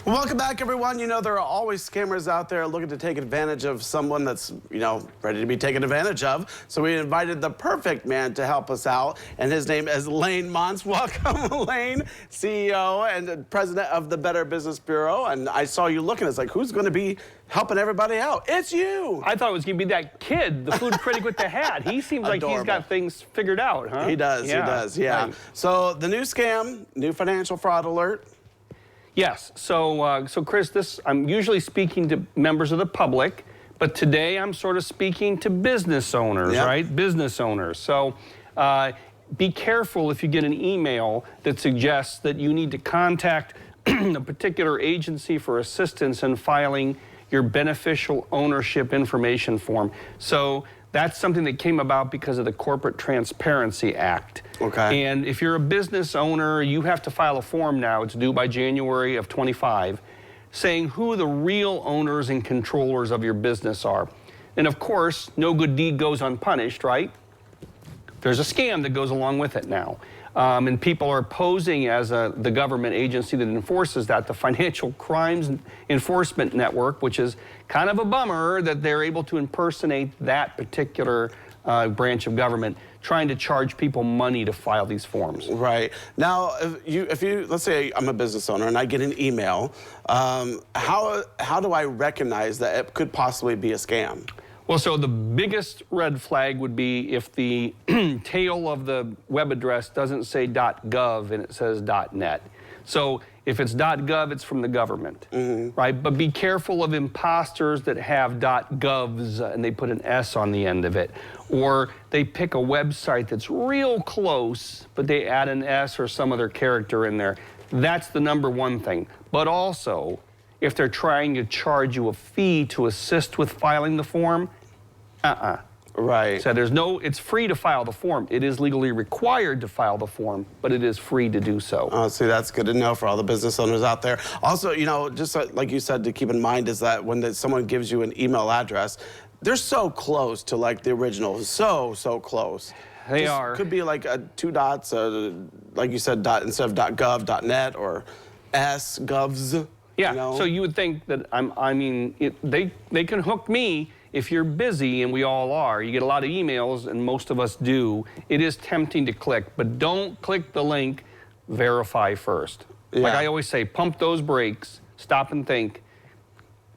Well, welcome back, everyone. You know, there are always scammers out there looking to take advantage of someone that's, ready to be taken advantage of. So we invited the perfect man to help us out, and his name is Lane Montz. Welcome, Lane, CEO and president of the Better Business Bureau. And I saw you looking. It's like, who's going to be helping everybody out? It's you. I thought it was going to be that kid, the food critic with the hat. He seems like he's got things figured out, huh? He does, yeah. He does, yeah. Right. So the new scam, new financial fraud alert. Yes. So Chris, I'm usually speaking to members of the public, but today I'm sort of speaking to business owners, right? Business owners. So be careful if you get an email that suggests that you need to contact a particular agency for assistance in filing your beneficial ownership information form. So that's something that came about because of the Corporate Transparency Act. Okay. And if you're a business owner, you have to file a form now, it's due by January of 25, saying who the real owners and controllers of your business are. And of course, no good deed goes unpunished, right? There's a scam that goes along with it now. And people are posing as the government agency that enforces that, the Financial Crimes Enforcement Network, which is kind of a bummer that they're able to impersonate that particular branch of government, trying to charge people money to file these forms. Right. Now, if you let's say I'm a business owner and I get an email, how do I recognize that it could possibly be a scam? Well, so the biggest red flag would be if the tail of the web address doesn't say .gov and it says .net. So if it's .gov, it's from the government, right? But be careful of imposters that have .govs and they put an S on the end of it. Or they pick a website that's real close, but they add an S or some other character in there. That's the number one thing. But also, if they're trying to charge you a fee to assist with filing the form, Right. So it's free to file the form. It is legally required to file the form, but it is free to do so. Oh, see, that's good to know for all the business owners out there. Also, just like you said, to keep in mind is that when someone gives you an email address, they're so close to like the original, so close. They are. Could be like 2 dots, like you said, instead of .gov, .net, or S, govs. Yeah, so you would think that, they can hook me. If you're busy, and we all are, you get a lot of emails, and most of us do, it is tempting to click, but don't click the link, verify first. Yeah. Like I always say, pump those brakes, stop and think,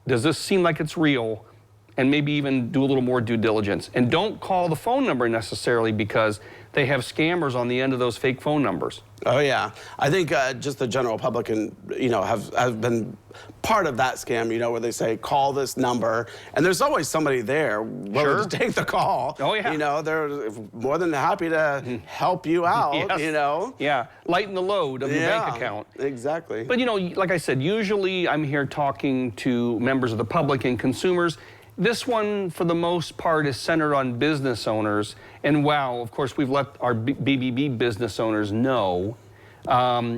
does this seem like it's real? And maybe even do a little more due diligence. And don't call the phone number necessarily because they have scammers on the end of those fake phone numbers. Oh yeah, I think just the general public can, have been part of that scam, where they say call this number, and there's always somebody there willing to take the call. Oh yeah. They're more than happy to help you out. Yes. Yeah, lighten the load of the bank account. Exactly. But like I said, usually I'm here talking to members of the public and consumers. This one, for the most part, is centered on business owners. And wow, of course, we've let our BBB business owners know.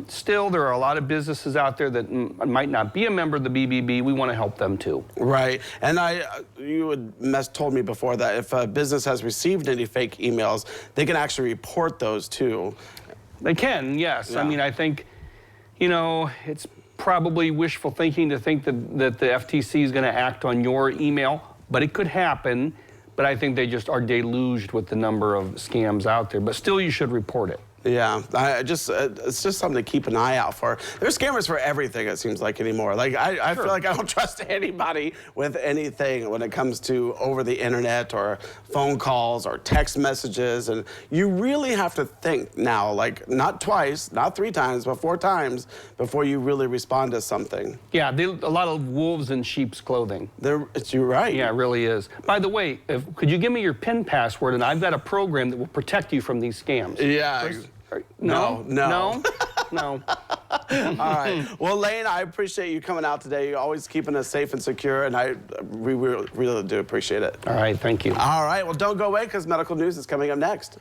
Still, there are a lot of businesses out there that might not be a member of the BBB. We want to help them too. Right. And you had told me before that if a business has received any fake emails, they can actually report those too. They can, yes. Yeah. I think, it's probably wishful thinking to think that the FTC is going to act on your email, but it could happen. But I think they just are deluged with the number of scams out there. But still, you should report it. Yeah, it's just something to keep an eye out for. There's scammers for everything, it seems like, anymore. Like, I feel like I don't trust anybody with anything when it comes to over the internet or phone calls or text messages. And you really have to think now, like, not twice, not 3 times, but 4 times before you really respond to something. Yeah, a lot of wolves in sheep's clothing. You're right. Yeah, it really is. By the way, could you give me your PIN password, and I've got a program that will protect you from these scams. Yeah. No. No. All right. Well, Lane, I appreciate you coming out today. You're always keeping us safe and secure, and we really do appreciate it. All right. Thank you. All right. Well, don't go away because medical news is coming up next.